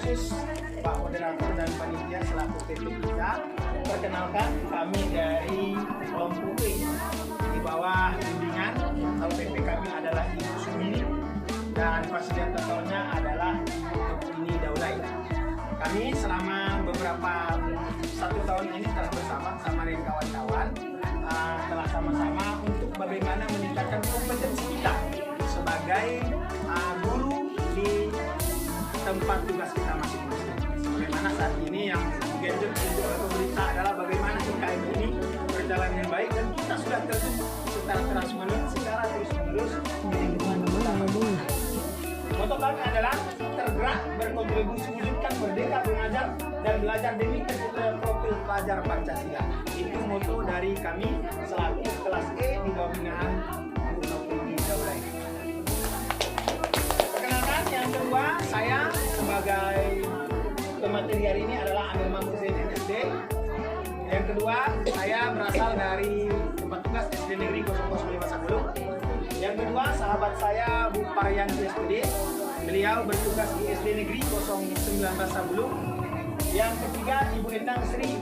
khusus Pak Moderator dan Panitia selaku PP kita. Perkenalkan, kami dari kelompok E di bawah bimbingan atau PP kami adalah Ibu Sumini dan fasilitatornya adalah Ini Daulay. Kami selama beberapa 1 tahun ini telah bersama dengan kawan-kawan, telah sama-sama untuk bagaimana meningkatkan kompetensi kita sebagai guru di tempat tugas kita masing-masing. Sebagaimana saat ini yang digenjot oleh pemerintah adalah bagaimana UKM ini berjalan dengan baik dan kita sudah terjun secara terus-menerus di lingkungan teman-teman. Moto kami adalah tergerak, berkontribusi, wujudkan, merdeka, mengajar dan belajar demi tercipta profil pelajar Pancasila. Itu moto dari kami selaku kelas E di bawah binaan Ini Daulay. Perkenalkan, yang kedua, saya sebagai pemateri hari ini adalah Amir Mahmud Zain SD. Yang kedua, saya berasal dari tempat tugas SD Negeri 005 Sabulung. Yang kedua, sahabat saya Bu Paryanti SPD. Beliau bertugas di SD Negeri 019 Sabulung. Yang ketiga, Ibu Endang Sri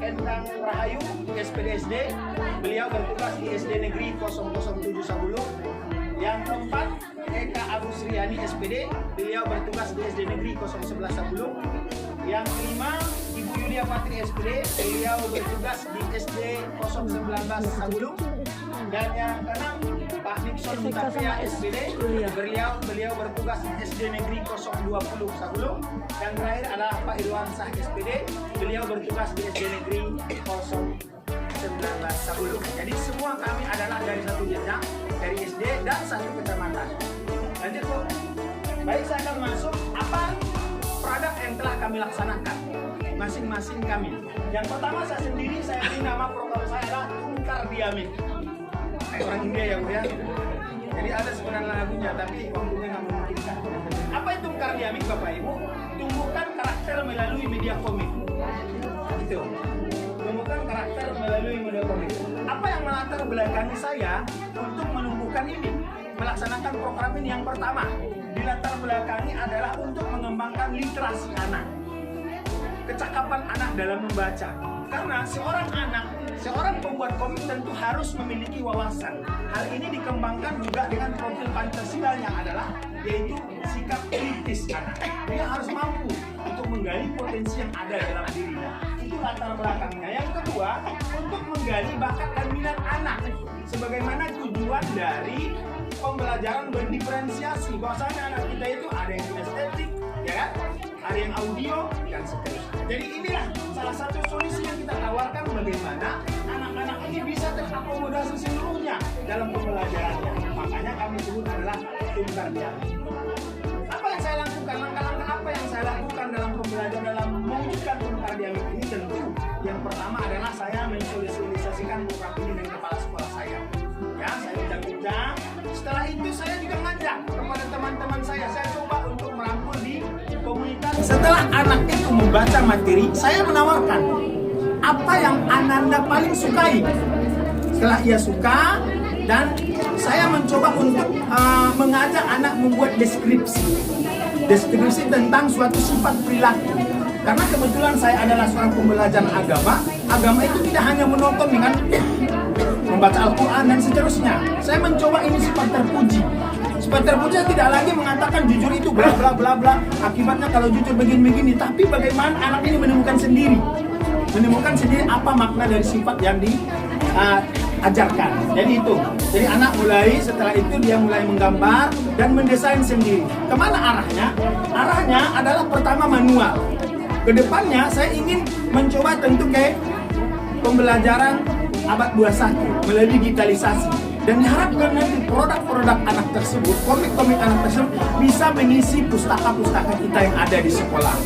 Endang Rahayu SPD. Beliau bertugas di SD Negeri 007 Sabulung. Yang keempat, Eka Agus Riani SPD. Beliau bertugas di SD Negeri 011 Sabulung. Yang kelima, Ibu Yulia Patri SPD. Beliau bertugas di SD 019 Sabulung. Dan yang keenam, Pak Nixon Mutafia SPD. Beliau bertugas di SD Negeri 020 Sabulung. Dan terakhir adalah Pak Irwan Sah SPD. Beliau bertugas di SD Negeri 019 Sabulung. Jadi semua kami adalah dari satu jenjang, dari SD dan satu kecamatan. Lanjut Bu. Baik, saya akan masuk apa produk yang telah kami laksanakan masing-masing kami. Yang pertama, saya sendiri, saya beri nama program saya adalah Tungkar Diamit. Orang India ya Bu ya. Jadi ada sebenarnya lagunya, tapi waktunya nggak memungkinkan. Apa itu Tungkar Diamit Bapak Ibu? Tumbuhkan karakter melalui media komik. Gitu. Tumbuhkan karakter melalui media komik. Apa yang melatar belakangi saya untuk menumbuhkan ini? Melaksanakan program ini yang pertama, dilatar belakangi adalah untuk mengembangkan literasi anak, kecakapan anak dalam membaca. Karena seorang pembuat komik tentu harus memiliki wawasan. Hal ini dikembangkan juga dengan profil Pancasila yang adalah yaitu sikap kritis anak. Dia harus mampu untuk menggali potensi yang ada dalam dirinya. Itu latar belakangnya. Yang kedua, untuk menggali bakat dan minat anak. Sebagaimana tujuan dari pembelajaran berdiferensiasi, bahwasanya anak kita itu ada yang estetik, ya kan? Ada yang audio dan seterusnya. Jadi inilah salah satu solusi yang kita tawarkan, bagaimana anak-anak ini bisa terakomodasi seluruhnya dalam pembelajarannya. Makanya kami sebut adalah Tungkar Diamit. Apa yang saya lakukan? Langkah-langkah apa yang saya lakukan dalam pembelajaran dalam mewujudkan Tungkar Diamit ini? Tentu yang pertama adalah saya mensosialisasikan program ini dengan kepala sekolah saya. Ya, saya bincang-bincang. Setelah itu saya juga ngajak kepada teman-teman saya coba untuk merangkul di komunitas. Setelah anak itu membaca materi, saya menawarkan apa yang Ananda paling sukai. Setelah ia suka, dan saya mencoba untuk mengajak anak membuat deskripsi tentang suatu sifat perilaku. Karena kebetulan saya adalah seorang pembelajar agama itu tidak hanya menonton dengan membaca Al-Quran dan seterusnya. Saya mencoba ini sifat terpuji. Sifat terpuji tidak lagi mengatakan jujur itu bla bla bla bla. Akibatnya kalau jujur begini-begini, tapi bagaimana anak ini menemukan sendiri apa makna dari sifat yang diajarkan. Jadi itu. Jadi anak setelah itu dia mulai menggambar dan mendesain sendiri. Kemana arahnya? Arahnya adalah pertama manual. Kedepannya saya ingin mencoba tentu kayak pembelajaran abad 21 melalui digitalisasi, dan diharapkan nanti produk-produk anak tersebut, komik-komik anak tersebut bisa mengisi pustaka-pustaka kita yang ada di sekolah.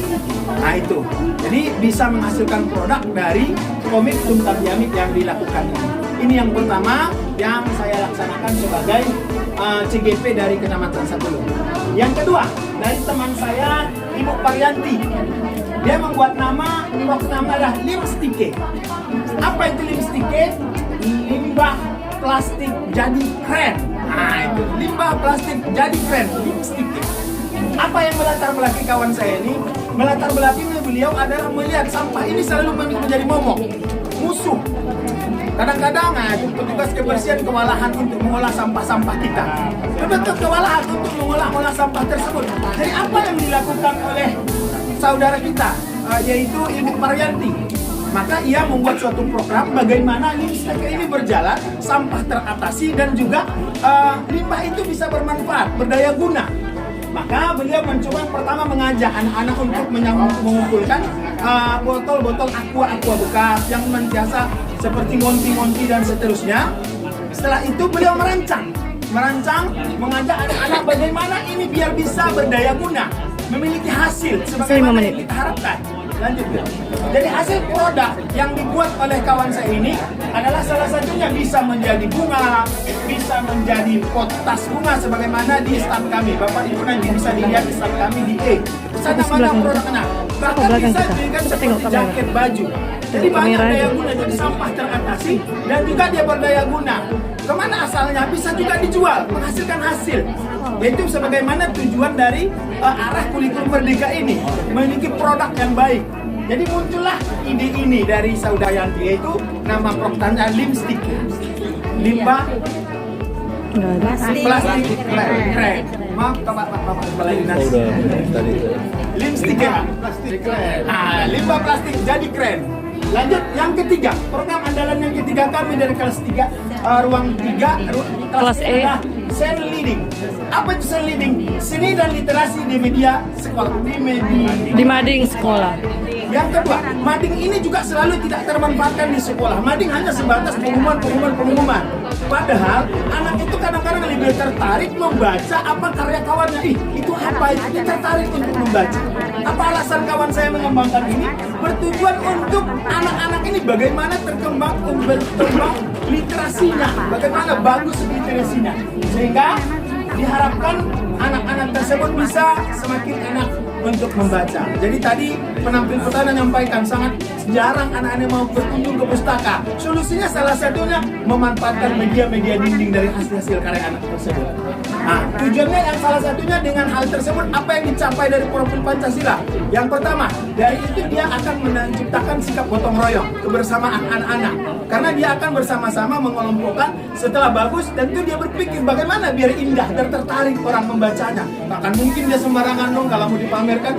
Nah itu, jadi bisa menghasilkan produk dari komik Tungkar Diamit yang dilakukan ini. Ini yang pertama yang saya laksanakan sebagai CGP dari Kecamatan Sabulung. Yang kedua, dari teman saya Ibu Paryanti. Dia membuat nama adalah Limstike. Apa itu Limstike? Limbah plastik jadi keren. Nah itu, limbah plastik jadi keren, Limstike. Apa yang melatar belakang kawan saya ini? Melatar belakangnya beliau adalah melihat sampah ini selalu menjadi momok, musuh. Kadang-kadang petugas kebersihan kewalahan untuk mengolah sampah-sampah kita. Betul kewalahan untuk mengolah sampah tersebut. Jadi apa yang dilakukan oleh saudara kita, yaitu Ibu Maryanti? Maka ia membuat suatu program bagaimana listrik ini berjalan, sampah teratasi dan juga limbah itu bisa bermanfaat, berdaya guna. Maka beliau mencoba yang pertama mengajak anak-anak untuk mengumpulkan botol-botol aqua bekas yang biasa seperti monti dan seterusnya. Setelah itu beliau merancang mengajak anak-anak bagaimana ini biar bisa berdaya guna, memiliki hasil sebagaimana yang kita harapkan. Lanjut. Jadi hasil produk yang dibuat oleh kawan saya ini adalah salah satunya bisa menjadi bunga, bisa menjadi pot tas bunga sebagaimana di stand kami. Bapak Ibu nanti bisa dilihat di stand kami di E. Sana mana produk anak. Bahkan bisa dijadikan seperti jaket baju. Jadi banyak daya guna, jadi sampah teratasi dan juga dia berdaya guna. Kemana asalnya? Bisa juga dijual, menghasilkan hasil. Yaitu sebagaimana tujuan dari arah kurikulum merdeka ini, memiliki produk yang baik. Jadi muncullah ide ini dari saudara Yanti, yaitu nama produknya Limstick, limbah plastik keren. Maaf bapak kepala dinas. Limstick ya, limbah plastik jadi keren. Lanjut yang ketiga, program andalan yang ketiga kami dari kelas 3 ruang 3 kelas E adalah Sen Leading. Apa itu Sen Leading? Seni dan literasi di media sekolah, di mading sekolah. Yang kedua, mading ini juga selalu tidak termanfaatkan di sekolah. Mading hanya sebatas pengumuman. Padahal anak itu kadang-kadang lebih tertarik membaca apa karya kawannya. Itu apa? Dia tertarik untuk membaca. Apa alasan kawan saya mengembangkan ini? Bertujuan untuk anak-anak ini bagaimana berkembang literasinya, bagaimana bagus literasinya, sehingga diharapkan anak-anak tersebut bisa semakin enak untuk membaca. Jadi tadi penampil pertama menyampaikan sangat jarang anak-anak mau berkunjung ke pustaka. Solusinya salah satunya memanfaatkan media-media dinding dari hasil-hasil karya anak tersebut. Nah, tujuannya yang salah satunya dengan hal tersebut apa yang dicapai dari profil Pancasila? Yang pertama, dari itu dia akan menciptakan sikap gotong royong, kebersamaan anak-anak. Karena dia akan bersama-sama mengelompokkan setelah bagus, tentu dia berpikir bagaimana biar indah dan tertarik orang membacanya. Bahkan mungkin dia sembarangan dong kalau mau dipamerkan,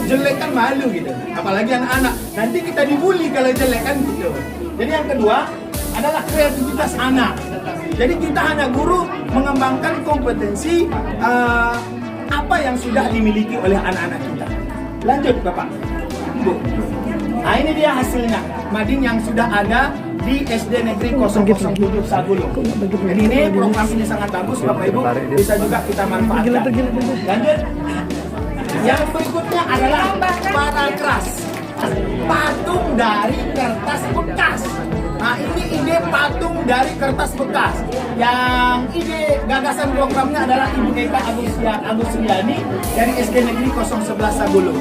jelek kan malu gitu. Apalagi anak-anak, nanti kita dibully kalau jelek kan gitu. Jadi yang kedua adalah kreativitas anak. Jadi kita hanya guru mengembangkan kompetensi apa yang sudah dimiliki oleh anak-anak kita. Lanjut Bapak, Bu. Nah ini dia hasilnya, mading yang sudah ada di SD Negeri 007 Sagulung. Jadi ini program ini sangat bagus Bapak Ibu, bisa juga kita manfaatkan. Lanjut. Yang berikutnya adalah Paralkras, patung dari kertas bekas. Nah ini ide patung dari kertas bekas. Yang ide gagasan programnya adalah Ibu Eka Agusriani dari SD Negeri 011 Sagulung.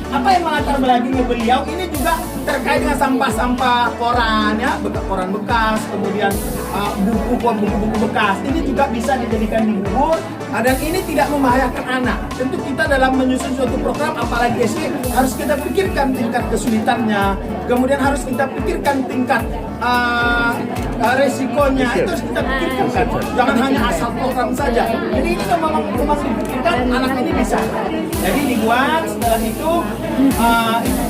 Apa yang melatar belakangi beliau ini juga terkait dengan sampah-sampah koran ya, koran bekas, kemudian buku-buku bekas. Ini juga bisa dijadikan bubur. Dan ini tidak membahayakan anak. Tentu kita dalam menyusun suatu program, apalagi SD, harus kita pikirkan tingkat kesulitannya. Kemudian harus kita pikirkan tingkat resikonya. Itu harus kita pikirkan. Jangan hanya asal program saja. Jadi ini memang dipikirkan anak ini bisa. Jadi dibuat setelah itu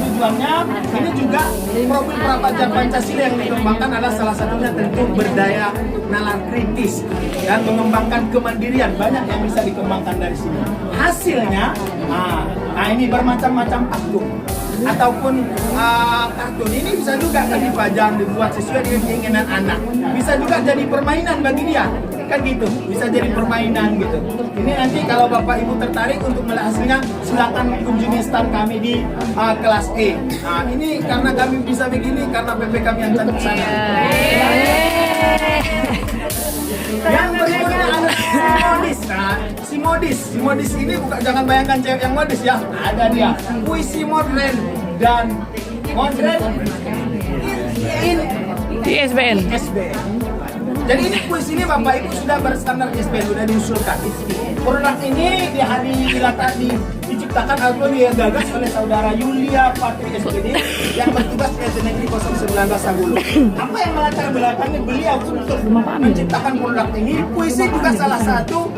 tujuannya. Ini juga profil prapajar Pancasila yang dikembangkan adalah salah satunya tentu berdaya nalar kritis dan mengembangkan kemandirian. Banyak yang bisa dikembangkan dari sini. Hasilnya, nah ini bermacam-macam patung ataupun kartun. Ini bisa juga dipajang, dibuat sesuai dengan keinginan anak. Bisa juga jadi permainan bagi dia. Kan gitu, bisa jadi permainan gitu. Ini nanti kalau Bapak Ibu tertarik untuk melihat hasilnya, silakan kunjungi stand kami di kelas E. Nah ini karena kami bisa begini karena PP kami yang cantik sana. Yang berikutnya ada si modis ini bukan, jangan bayangkan cewek yang modis ya, ada dia puisi modern dan modern di SBN. Jadi ini puisi ini Bapak Ibu sudah berstandar SBN, sudah diusulkan. Produk ini diciptakan atau digagas oleh saudara Yulia Patri SPD yang bertugas di SD Negeri 019 Sagulu. Apa yang melatar belakangi beliau untuk menciptakan produk ini? Puisi juga salah satu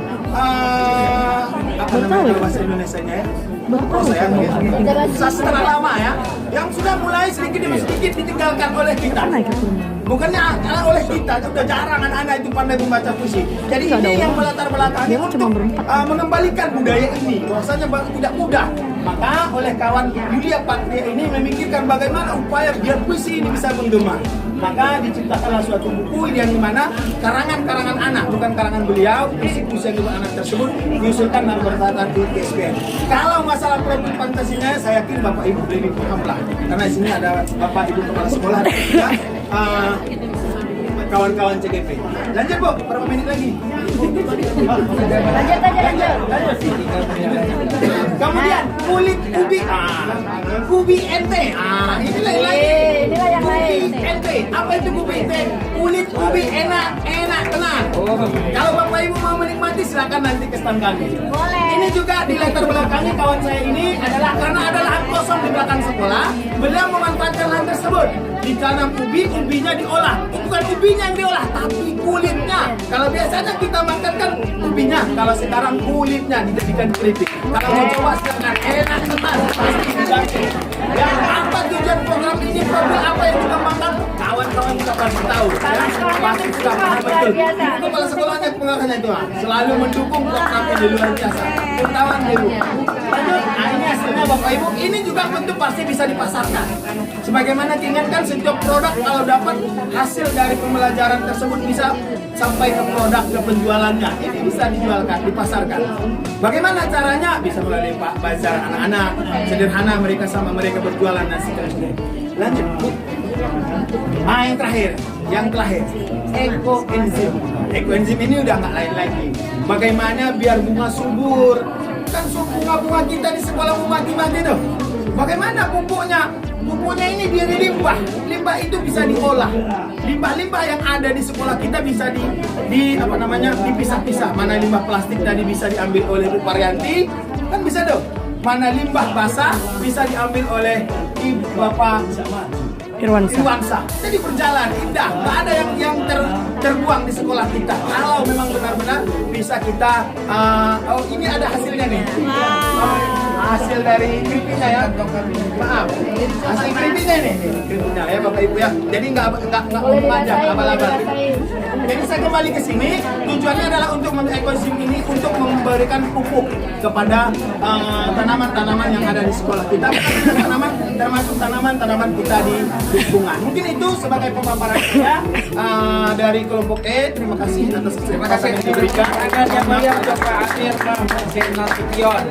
apa namanya bahasa Indonesianya ya? Sastra lama ya, yang sudah mulai sedikit demi sedikit ditinggalkan oleh kita. Bukannya oleh kita, sudah jarang anak-anak itu pandai membaca puisi. Jadi ini yang melatar belakangi untuk mengembalikan budaya ini. Bahwasanya tidak mudah. Maka oleh kawan Yulia Patria ini memikirkan bagaimana upaya biar puisi ini bisa menggema. Maka diciptakanlah suatu buku yang dimana karangan-karangan anak, bukan karangan beliau, puisi-puisi yang dibuat anak tersebut diusulkan dan bertatan di ISBN. Kalau masalah produk fantasinya, saya yakin Bapak Ibu lebih paham lah. Karena di sini ada Bapak Ibu kepala sekolah dan juga kawan-kawan CGP. Lanjut Bu, berapa menit lagi? Lanjut. Kemudian kulit ubi, ubi ente. Inilah yang lain. Ubi ente. Apa itu ubi ente? Kulit ubi enak tenang. Kalau Bapak Ibu mau menikmati silakan nanti ke stand kami. Boleh. Ini juga di latar belakangnya kawan saya ini adalah karena ada lahan kosong di belakang sekolah, beliau memanfaatkan lahan tersebut. Ditanam ubinya diolah. Bukan ubinya yang diolah, tapi kulitnya. Kalau biasanya kita makan kan ubinya, kalau sekarang kulitnya dijadikan keripik. Kalau mau coba silakan, enak tenang, pasti dijamin. Ya, apa tujuan program ini, profil apa yang dikembangkan? Kawan-kawan kita pasti tahu, ya, pasti sudah paham betul. Itu kepala sekolahnya pengarahnya itu, selalu mendukung program ini luar biasa. Ketahuan dulu. Lanjut, ini hasilnya Bapak Ibu. Ini juga tentu pasti bisa dipasarkan. Sebagaimana diingatkan setiap produk kalau dapat hasil dari pembelajaran tersebut bisa sampai ke produk ke penjualannya. Ini bisa dijualkan, dipasarkan. Bagaimana caranya? Bisa melalui bazar anak-anak, sederhana mereka sama mereka berjualan dan seterusnya. Lanjut. Yang terakhir, ekoenzim. Ekoenzim ini udah nggak lain lagi. Bagaimana biar bunga subur? Kan bunga-bunga kita di sekolah mau mati-mati tuh. Bagaimana pupuknya? Pupuknya ini dari limbah. Limbah itu bisa diolah. Limbah-limbah yang ada di sekolah kita bisa dipisah-pisah. Mana limbah plastik tadi bisa diambil oleh Bu Paryanti, kan bisa dong. Mana limbah basah bisa diambil oleh Ibu Bapak Irwansa. Jadi berjalan indah, nggak ada yang terbuang di sekolah kita. Kalau memang benar-benar bisa kita, ini ada hasilnya nih. Hasil dari keripiknya ya. Maaf, hasil keripiknya nih, keripiknya ya Bapak Ibu ya. Jadi nggak ngomong aja, abal-abal. Jadi saya kembali ke sini, tujuannya adalah untuk ekoenzim ini untuk memberikan pupuk kepada tanaman-tanaman yang ada di sekolah kita. Tanaman termasuk tanaman-tanaman kita di lingkungan. Mungkin itu sebagai pemaparan saya dari kelompok E. Terima kasih atas kesempatan yang diberikan. Yang mulia Bapak Amir Nasution.